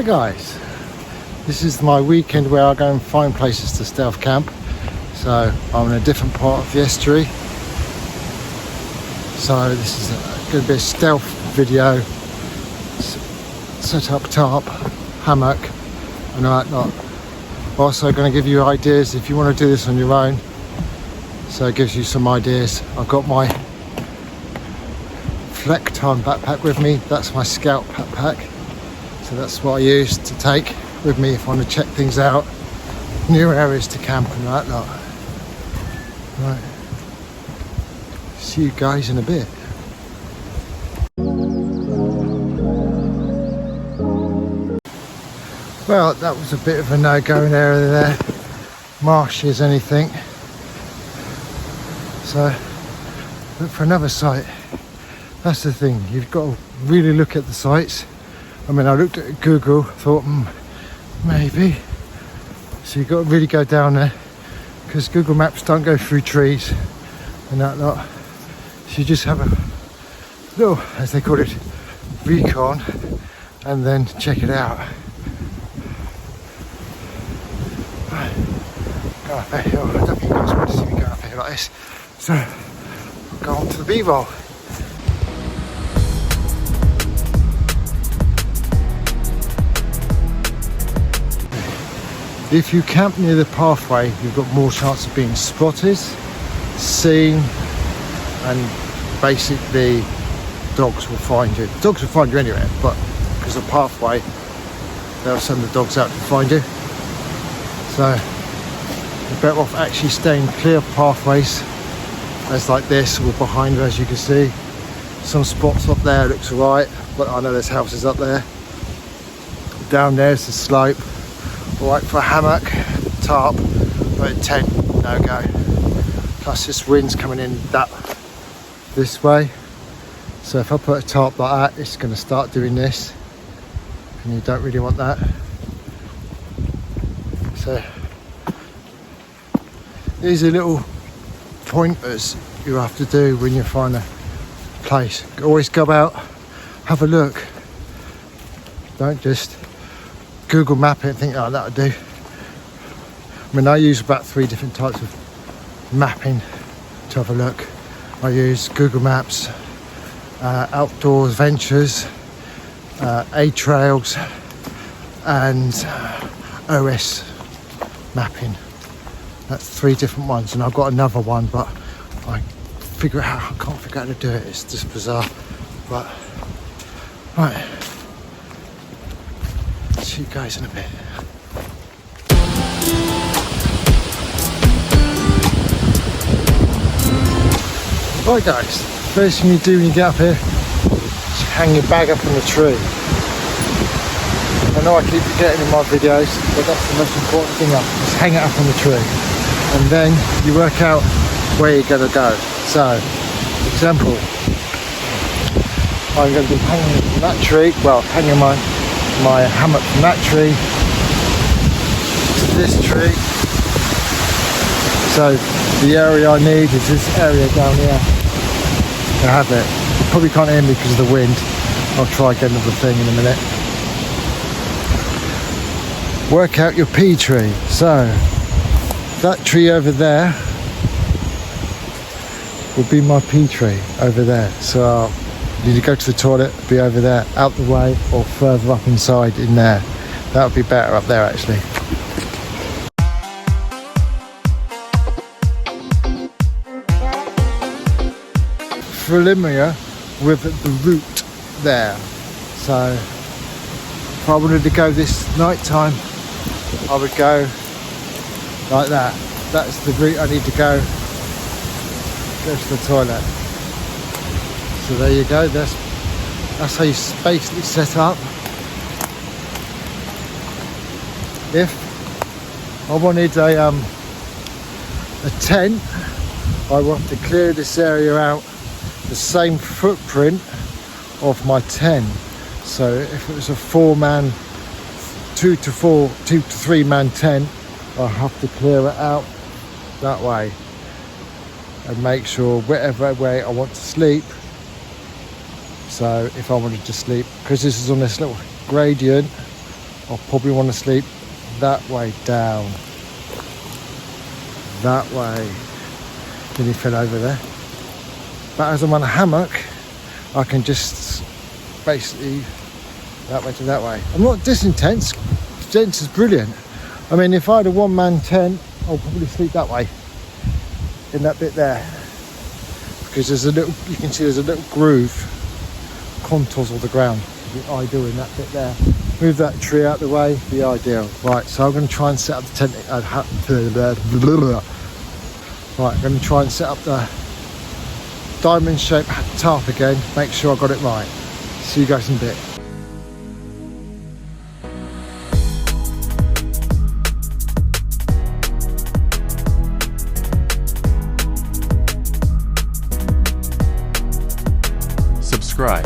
guys, this is my weekend where I go and find places to stealth camp. So I'm in a different part of the estuary, so this is going to be a stealth video. Set up tarp, hammock and all that lot. Also going to give you ideas if you want to do this on your own, so it gives you some ideas. I've got my Fleck Time backpack with me. That's my scout backpack, so that's what I use to take with me if I want to check things out, new areas to camp and that lot. Right, see you guys in a bit. Well, that was a bit of a no-go area there, marshy as anything, so look for another site. That's the thing, you've got to really look at the sites. I mean, I looked at Google, thought maybe, so you've got to really go down there, because Google Maps don't go through trees and that lot, so you just have a little, as they call it, recon, and then check it out. Go up a hill. I don't think you guys want to see me go up a hill like this, so I'll go on to the B-roll. If you camp near the pathway, you've got more chance of being spotted, seen, and basically dogs will find you. Dogs will find you anywhere, but because of the pathway, they'll send the dogs out to find you. So you're better off actually staying clear of pathways as like this, or behind you, as you can see. Some spots up there looks alright, but I know there's houses up there. Down there's the slope. Alright for a hammock, tarp, but a tent, no go. Plus this wind's coming in this way. So if I put a tarp like that, it's going to start doing this, and you don't really want that. So these are little pointers you have to do when you find a place. Always go out, have a look. Don't just Google map it and think, oh, that'll do. I mean, I use about 3 different types of mapping to have a look. I use Google Maps, Outdoors Ventures, A-Trails, and OS mapping. That's 3 different ones, and I've got another one, but I can't figure out how to do it. It's just bizarre. But right, see you guys in a bit. Right guys, first thing you do when you get up here is hang your bag up on the tree. I know I keep forgetting in my videos, but that's the most important thing up. Just hang it up on the tree, and then you work out where you're going to go. So, example, I'm going to be hanging from that tree, well, hanging my hammock from that tree to this tree. So the area I need is this area down here to have it. You probably can't hear me because of the wind. I'll try getting another thing in a minute. Work out your P tree. So that tree over there will be my P tree over there. So you need to go to the toilet, be over there, out the way, or further up inside in there. That would be better up there actually. Familiar with the route there. So if I wanted to go this night time, I would go like that. That's the route I need to go to the toilet. So there you go, that's how you basically set up. If I wanted a tent, I want to clear this area out the same footprint of my tent. So if it was a 4-man, 2 to 3 man tent, I have to clear it out that way and make sure whatever way I want to sleep. So if I wanted to sleep, because this is on this little gradient, I'll probably want to sleep that way down. That way. Nearly fell over there. But as I'm on a hammock, I can just basically that way to that way. I'm not this intense. Dense is brilliant. I mean, if I had a one-man tent, I'll probably sleep that way, in that bit there, because there's a little, you can see there's a little groove, contours of the ground. The ideal in that bit there. Move that tree out the way, the ideal. Right, so I'm going to try and set up the tent. Right, I'm going to try and set up the diamond shaped tarp again. Make sure I got it right. See you guys in a bit. Subscribe.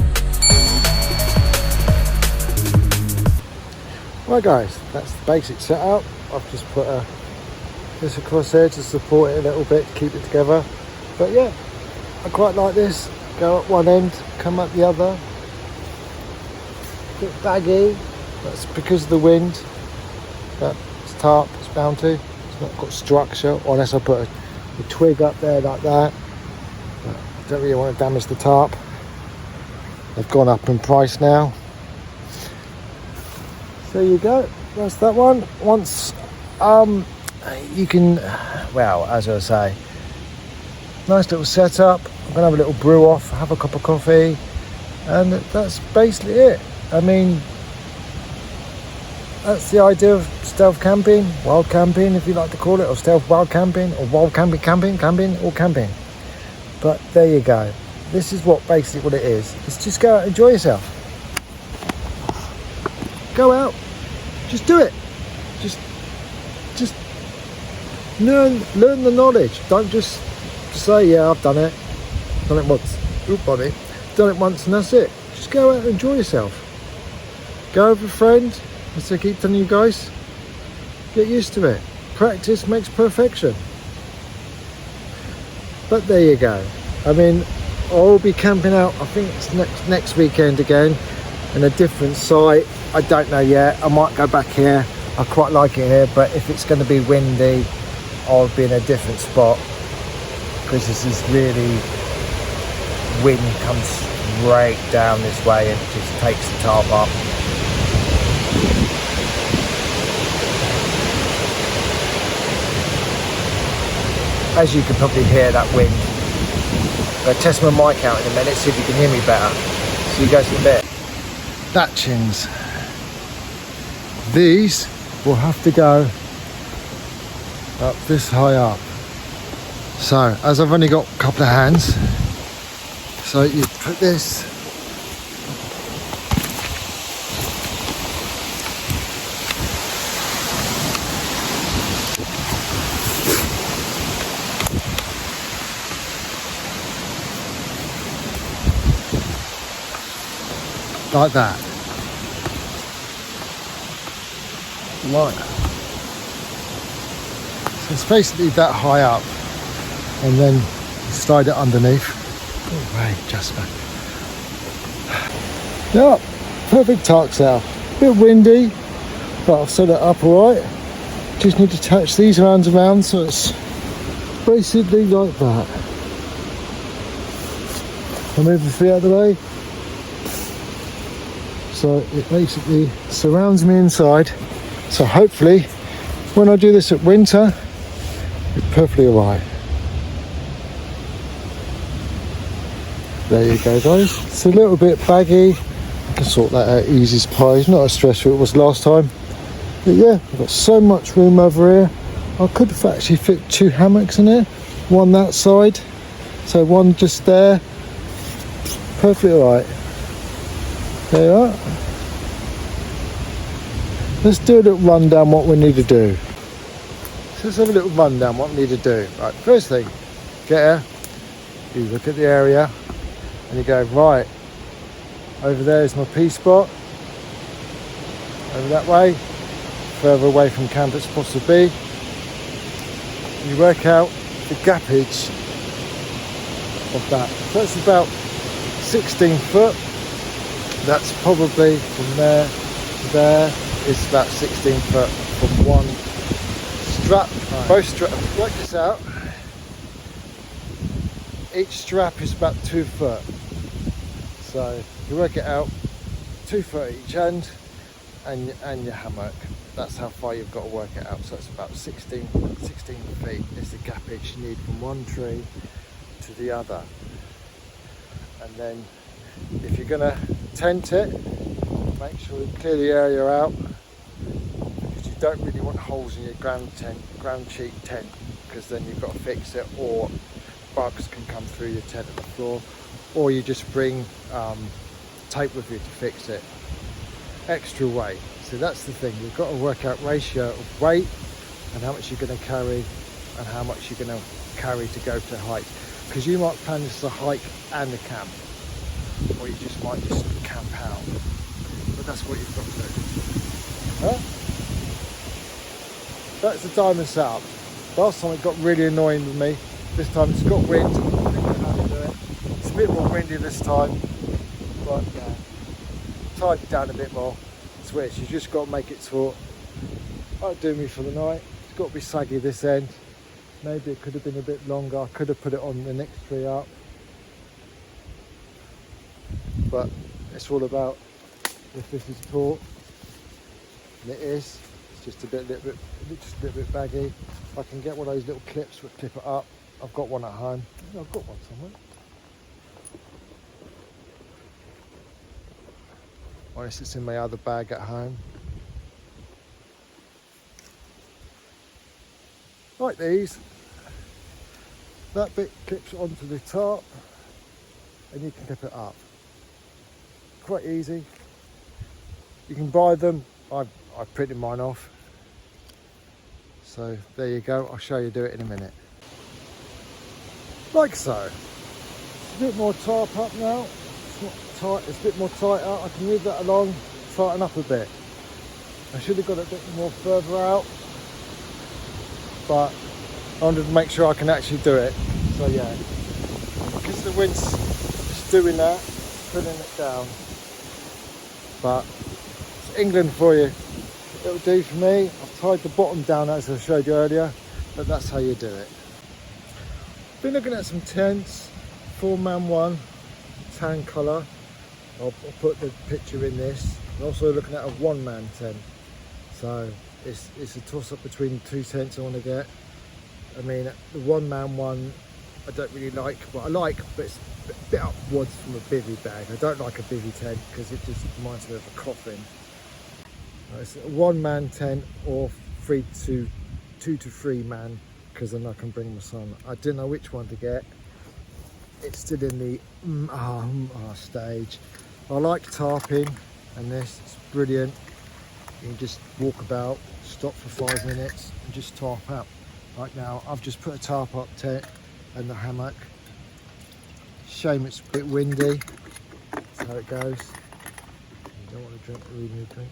Right guys, that's the basic setup. I've just put this across here to support it a little bit, to keep it together. But yeah, I quite like this. Go up one end, come up the other. A bit baggy, that's because of the wind. But it's tarp, it's bound to. It's not got structure, unless I put a twig up there like that. But I don't really want to damage the tarp. They've gone up in price now. There you go, that's that one. Once you can, well, as I say, nice little setup. I'm gonna have a little brew off, have a cup of coffee, and that's basically it. I mean, that's the idea of stealth camping, wild camping if you like to call it, or stealth wild camping, or wild camping, or camping. But there you go. This is basically what it is. It's just go out and enjoy yourself. Go out, just do it. Just learn the knowledge. Don't just say, yeah, I've done it once. Done it once and that's it. Just go out and enjoy yourself. Go with a friend, as I keep telling you guys. Get used to it. Practice makes perfection. But there you go. I mean, I'll be camping out, I think it's next weekend again, in a different site. I don't know yet. I might go back here. I quite like it here, but if it's going to be windy, I'll be in a different spot, because this is really, wind comes straight down this way and just takes the tarp up. As you can probably hear that wind. I'm going to test my mic out in a minute, see if you can hear me better. See you guys in a bit. Thatchings. These will have to go up this high up. So, as I've only got a couple of hands, so you put this like that. Like that. So it's basically that high up, and then slide it underneath. Oh, right, Jasper. Yeah, perfect tarp setup. A bit windy, but I've set it up alright. Just need to attach these around so it's basically like that. I'll move the feet out of the way. So it basically surrounds me inside. So hopefully when I do this at winter, it's perfectly alright. There you go guys. It's a little bit baggy. I can sort that out easy as pie. It's not as stressful as it was last time. But yeah, I've got so much room over here. I could actually fit 2 hammocks in here. One that side. So one just there. Perfectly alright. There you are. Let's do a little rundown what we need to do. So let's have a little rundown what we need to do. Right, first thing, get here, you look at the area and you go, right, over there is my P spot, over that way, further away from camp it's supposed to be. You work out the gappage of that. So that's about 16 foot. That's probably from there to there is about 16 foot from one strap. Right. Both straps, work this out. Each strap is about 2 foot. So you work it out, 2 foot each end, and your hammock. That's how far you've got to work it out. So it's about 16 feet is the gappage you need from one tree to the other. And then if you're going to tent it, make sure you clear the area out, because you don't really want holes in your ground sheet tent, because then you've got to fix it, or bugs can come through your tent at the floor, or you just bring tape with you to fix it. Extra weight. So that's the thing, you've got to work out ratio of weight and how much you're going to carry and how much you're going to carry to go to hike, because you might plan this as a hike and a camp, or you just might just camp out, but that's what you've got to do. Huh? That's the diamond setup. Last time it got really annoying with me. This time it's got wind. I don't know how to do it. It's a bit more windy this time, but yeah, tied it down a bit more. Switch, you just got to make it taut. That'll do me for the night. It's got to be saggy this end. Maybe it could have been a bit longer. I could have put it on the next tree up, but it's all about if this is taut, and it is. It's just a little bit baggy. If I can get one of those little clips that clip it up, I've got one at home. I've got one somewhere. Or it's in my other bag at home. Like these, that bit clips onto the top and you can clip it up. Quite easy. You can buy them. I've printed mine off. So there you go, I'll show you do it in a minute. Like so. It's a bit more tarp up now. It's not tight, it's a bit more tighter. I can move that along, tighten up a bit. I should have got it a bit more further out, but I wanted to make sure I can actually do it. So yeah, because the wind's just doing that, pulling it down. But it's England for you. It'll do for me. I've tied the bottom down as I showed you earlier, but that's how you do it. Been looking at some tents, 4-man one, tan colour. I'll put the picture in this. I'm also looking at a 1-man tent. So it's a toss up between 2 tents I want to get. I mean, the 1-man one I don't really like, but it's a bit upwards from a bivvy bag. I don't like a bivvy tent because it just reminds me of a coffin. It's a 1-man tent or 2 to 3 man, because then I can bring my son. I didn't know which one to get. It's still in the stage. I like tarping, and this is brilliant. You can just walk about, stop for 5 minutes and just tarp out. Right now I've just put a tarp up tent and the hammock. Shame it's a bit windy. That's how it goes. You don't want to drink, really need to drink.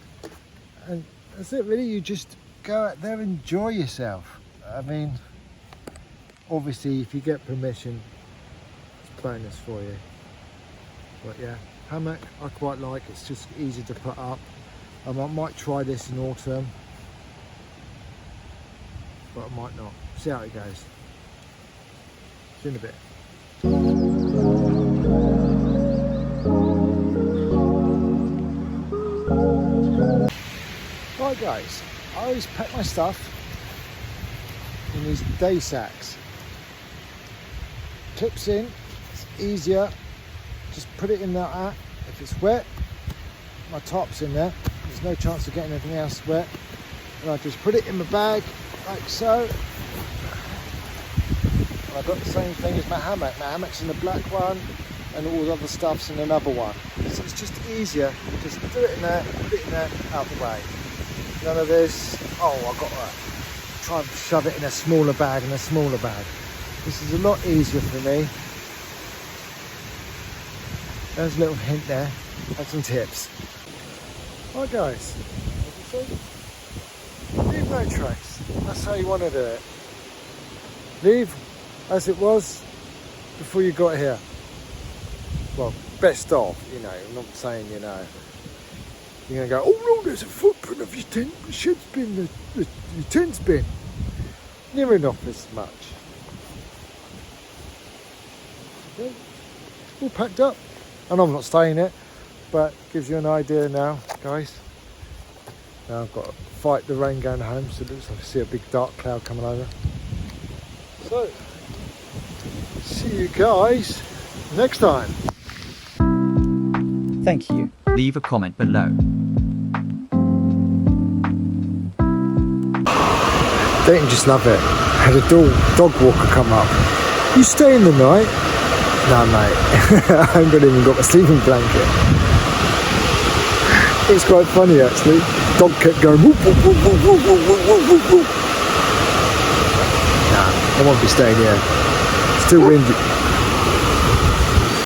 And that's it really, you just go out there and enjoy yourself. I mean, obviously if you get permission, it's bonus for you. But yeah, hammock I quite like, it's just easy to put up. I might try this in autumn, but I might not. See how it goes. See you in a bit. Right guys, I always pack my stuff in these day sacks. Clips in, it's easier. Just put it in that. If it's wet, my top's in there. There's no chance of getting anything else wet. And I just put it in my bag, like so. And I've got the same thing as my hammock. My hammock's in the black one, and all the other stuff's in another one. So it's just easier. Just do it in there, put it in there, out the way. None of this, I've got to try and shove it in a smaller bag and a smaller bag. This is a lot easier for me. There's a little hint there, and some tips. Right guys, as you see, leave no trace. That's how you want to do it. Leave as it was before you got here. Well, best of, I'm not saying, you're going to go, oh no, there's a footprint. open of your tent, the shed's been, your tent's been. Near enough as much. Yeah, all packed up. And I'm not staying it, but gives you an idea now, guys. Now I've got to fight the rain going home, so it looks like I see a big dark cloud coming over. So, see you guys next time. Thank you. Leave a comment below. Don't just love it. Had a dog walker come up. You staying the night? No, mate. I haven't even got my sleeping blanket. It was quite funny actually. Dog kept going. Whoop, whoop, whoop, whoop, whoop, whoop, whoop, whoop, whoop. Nah, I won't be staying here. Still windy.